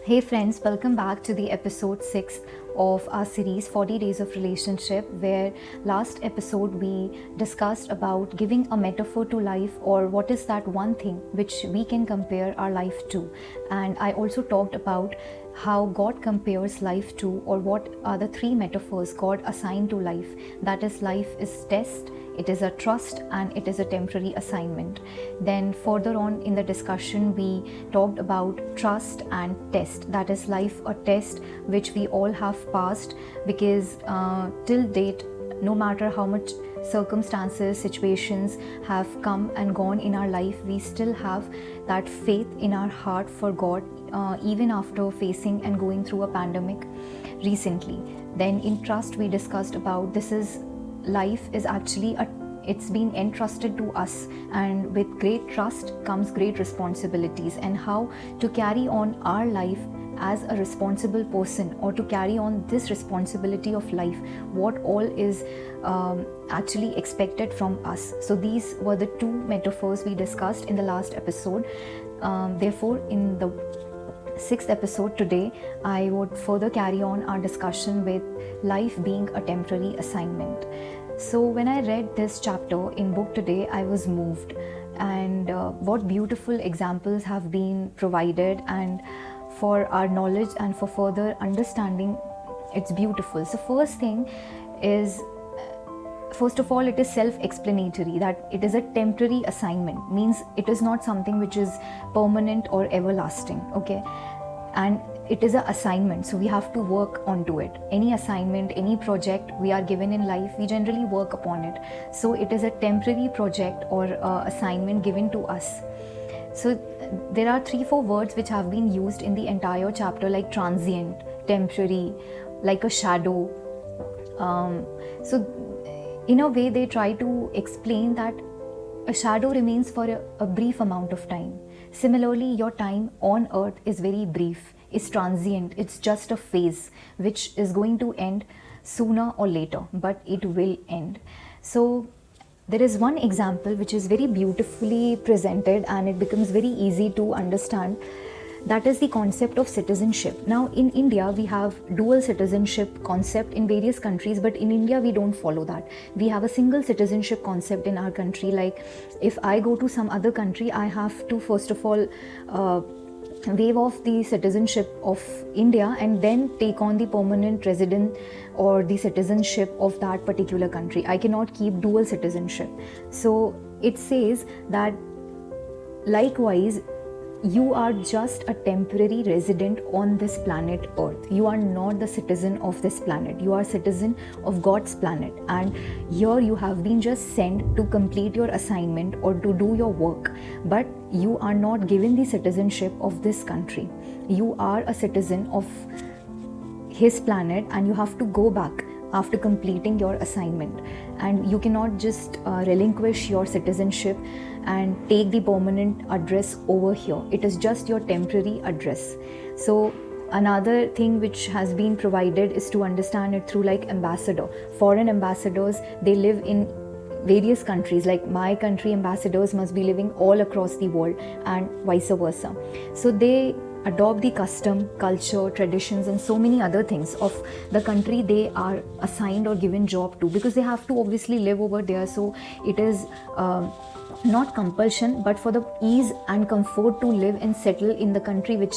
Hey friends, welcome back to the episode 6 of our series 40 Days of Relationship, where last episode we discussed about giving a metaphor to life, or what is that one thing which we can compare our life to. And I also talked about how God compares life to, or what are the three metaphors God assigned to life. That is, life is test, it is a trust, and it is a temporary assignment. Then further on in the discussion we talked about trust and test. That is, life a test which we all have passed, because till date, no matter how much circumstances, situations have come and gone in our life, we still have that faith in our heart for God, even after facing and going through a pandemic recently. Then in trust we discussed about life is actually it's been entrusted to us, and with great trust comes great responsibilities, and how to carry on our life as a responsible person, or to carry on this responsibility of life, what all is actually expected from us. So these were the two metaphors we discussed in the last episode. Therefore, in the sixth episode today, I would further carry on our discussion with life being a temporary assignment. So when I read this chapter in book today, I was moved, and what beautiful examples have been provided, and for our knowledge and for further understanding, it's beautiful. So first thing is, first of all, it is self-explanatory that it is a temporary assignment, means it is not something which is permanent or everlasting, okay? And it is an assignment, so we have to work onto it. Any assignment, any project we are given in life, we generally work upon it. So it is a temporary project or assignment given to us. So there are 3-4 words which have been used in the entire chapter, like transient, temporary, like a shadow. So in a way they try to explain that a shadow remains for a brief amount of time. Similarly, your time on earth is very brief, is transient, it's just a phase which is going to end sooner or later, but it will end. So there is one example which is very beautifully presented, and it becomes very easy to understand. That is the concept of citizenship. Now in India we have dual citizenship concept in various countries, but in India we don't follow that. We have a single citizenship concept in our country. Like if I go to some other country, I have to first of all waive off the citizenship of India and then take on the permanent resident or the citizenship of that particular country. I cannot keep dual citizenship. So it says that likewise, you are just a temporary resident on this planet Earth. You are not the citizen of this planet. You are citizen of God's planet, and here you have been just sent to complete your assignment or to do your work, but you are not given the citizenship of this country. You are a citizen of His planet, and you have to go back after completing your assignment, and you cannot just relinquish your citizenship and take the permanent address over here. It is just your temporary address. So another thing which has been provided is to understand it through like ambassador. Foreign ambassadors, they live in various countries. Like my country ambassadors must be living all across the world, and vice versa. So they adopt the custom, culture, traditions, and so many other things of the country they are assigned or given job to, because they have to obviously live over there. So it is not compulsion, but for the ease and comfort to live and settle in the country, which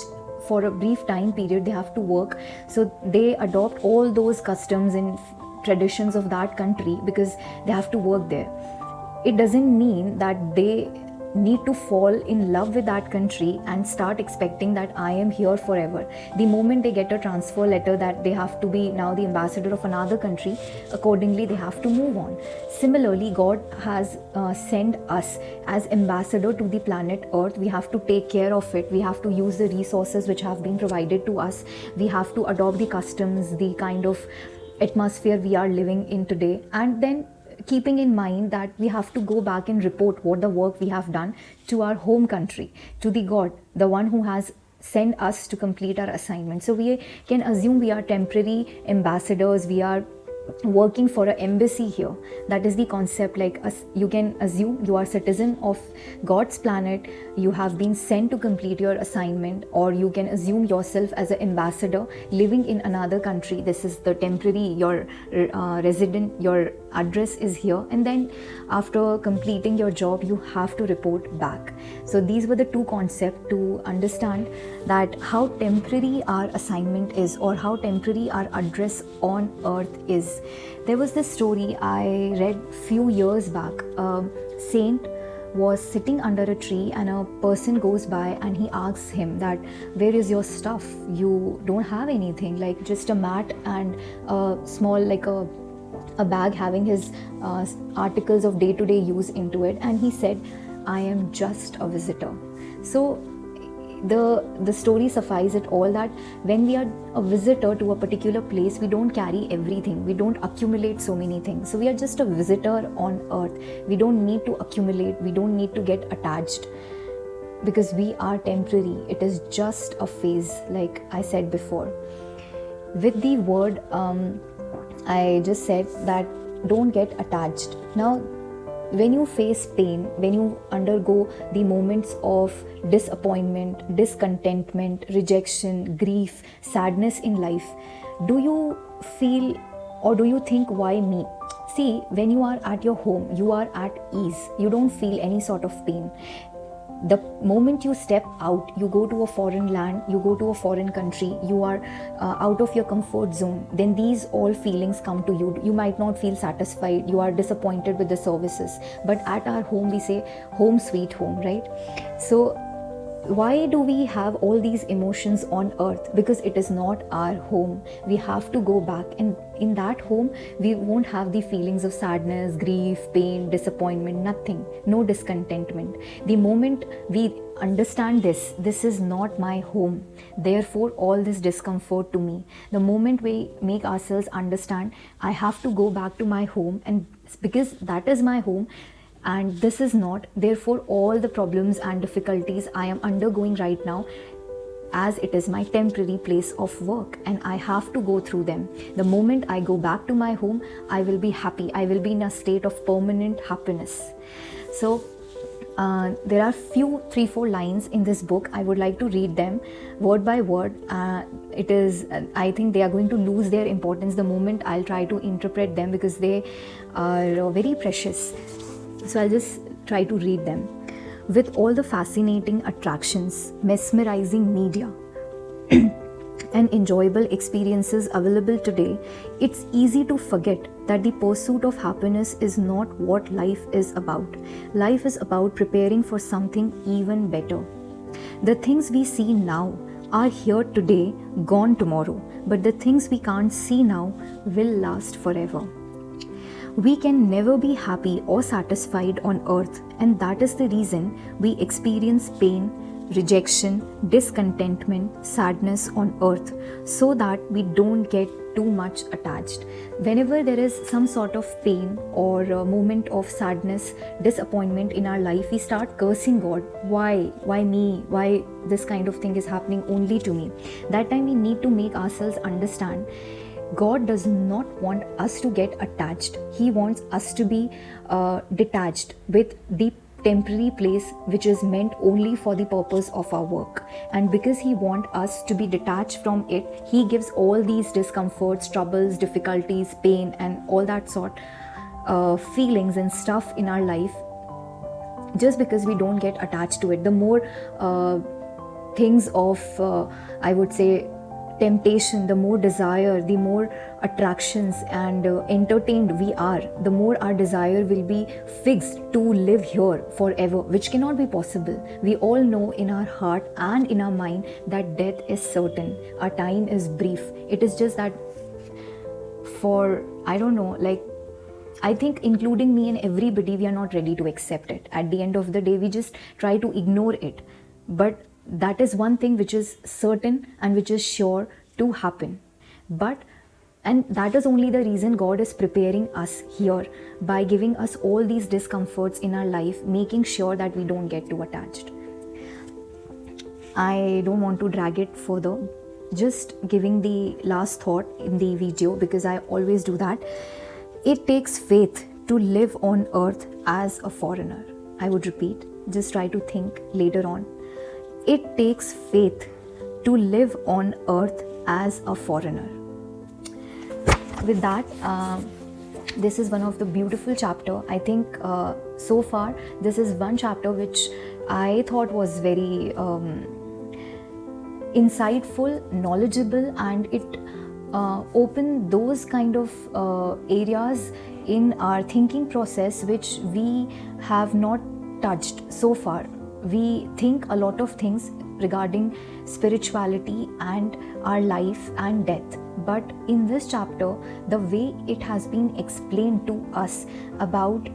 for a brief time period they have to work. So they adopt all those customs and traditions of that country because they have to work there. It doesn't mean that they need to fall in love with that country and start expecting that I am here forever. The moment they get a transfer letter that they have to be now the ambassador of another country, accordingly they have to move on. Similarly, God has sent us as ambassador to the planet Earth. We have to take care of it. We have to use the resources which have been provided to us. We have to adopt the customs, the kind of atmosphere we are living in today, and then keeping in mind that we have to go back and report what the work we have done to our home country, to the God, the one who has sent us to complete our assignment. So we can assume we are temporary ambassadors, we are working for an embassy here. That is the concept. Like you can assume you are citizen of God's planet, you have been sent to complete your assignment, or you can assume yourself as an ambassador living in another country. This is the temporary, your resident, your address is here, and then after completing your job you have to report back. So these were the two concepts to understand that how temporary our assignment is, or how temporary our address on earth is. There was this story I read few years back. A saint was sitting under a tree and a person goes by and he asks him that, where is your stuff? You don't have anything, like just a mat and a small, like a bag having his articles of day-to-day use into it. And he said, I am just a visitor. So the story suffices it all that when we are a visitor to a particular place, we don't carry everything, we don't accumulate so many things. So we are just a visitor on earth. We don't need to accumulate, we don't need to get attached, because we are temporary. It is just a phase, like I said before. With the word I just said that don't get attached. Now when you face pain, when you undergo the moments of disappointment, discontentment, rejection, grief, sadness in life, do you feel or do you think, why me? See, when you are at your home, you are at ease, you don't feel any sort of pain. The moment you step out, you go to a foreign land, you go to a foreign country, you are out of your comfort zone, then these all feelings come to you. You might not feel satisfied, you are disappointed with the services. But at our home, we say, home sweet home, right? So why do we have all these emotions on earth? Because it is not our home. We have to go back, and in that home we won't have the feelings of sadness, grief, pain, disappointment, nothing, no discontentment. The moment we understand this is not my home, therefore all this discomfort to me, the moment we make ourselves understand, I have to go back to my home, and because that is my home and this is not, therefore all the problems and difficulties I am undergoing right now, as it is my temporary place of work and I have to go through them. The moment I go back to my home, I will be happy, I will be in a state of permanent happiness. So there are few 3-4 lines in this book. I would like to read them word by word. It is, I think they are going to lose their importance the moment I'll try to interpret them, because they are very precious. So I'll just try to read them. With all the fascinating attractions, mesmerizing media, and enjoyable experiences available today, it's easy to forget that the pursuit of happiness is not what life is about. Life is about preparing for something even better. The things we see now are here today, gone tomorrow, but the things we can't see now will last forever. We can never be happy or satisfied on earth, and that is the reason we experience pain, rejection, discontentment, sadness on earth, so that we don't get too much attached. Whenever there is some sort of pain or a moment of sadness, disappointment in our life, we start cursing God. Why me? Why this kind of thing is happening only to me? That time we need to make ourselves understand, God does not want us to get attached. He wants us to be detached with the temporary place which is meant only for the purpose of our work. And because He wants us to be detached from it, He gives all these discomforts, troubles, difficulties, pain and all that sort feelings and stuff in our life, just because we don't get attached to it. The more things of, I would say, temptation, the more desire, the more attractions and entertained we are, the more our desire will be fixed to live here forever, which cannot be possible. We all know in our heart and in our mind that death is certain. Our time is brief. It is just that for, I don't know, like, I think including me and everybody, we are not ready to accept it. At the end of the day, we just try to ignore it. But that is one thing which is certain and which is sure to happen. And that is only the reason God is preparing us here, by giving us all these discomforts in our life, making sure that we don't get too attached. I don't want to drag it further. just giving the last thought in the video, because I always do that. It takes faith to live on earth as a foreigner. I would repeat, just try to think later on. It takes faith to live on earth as a foreigner. With that, this is one of the beautiful chapter. I think so far this is one chapter which I thought was very insightful, knowledgeable, and it opened those kind of areas in our thinking process which we have not touched so far. We think a lot of things regarding spirituality and our life and death, but in this chapter, the way it has been explained to us about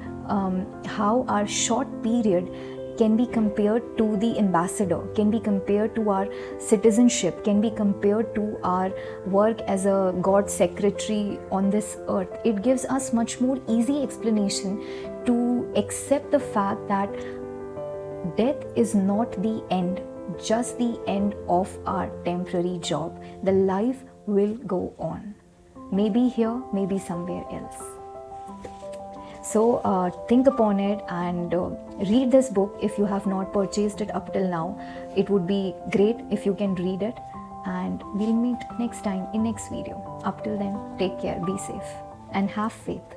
how our short period can be compared to the ambassador, can be compared to our citizenship, can be compared to our work as a God secretary on this earth. It gives us much more easy explanation to accept the fact that death is not the end, just the end of our temporary job. The life will go on. Maybe here, maybe somewhere else. So think upon it and read this book if you have not purchased it up till now. It would be great if you can read it, and we'll meet next time in next video. Up till then, take care, be safe and have faith.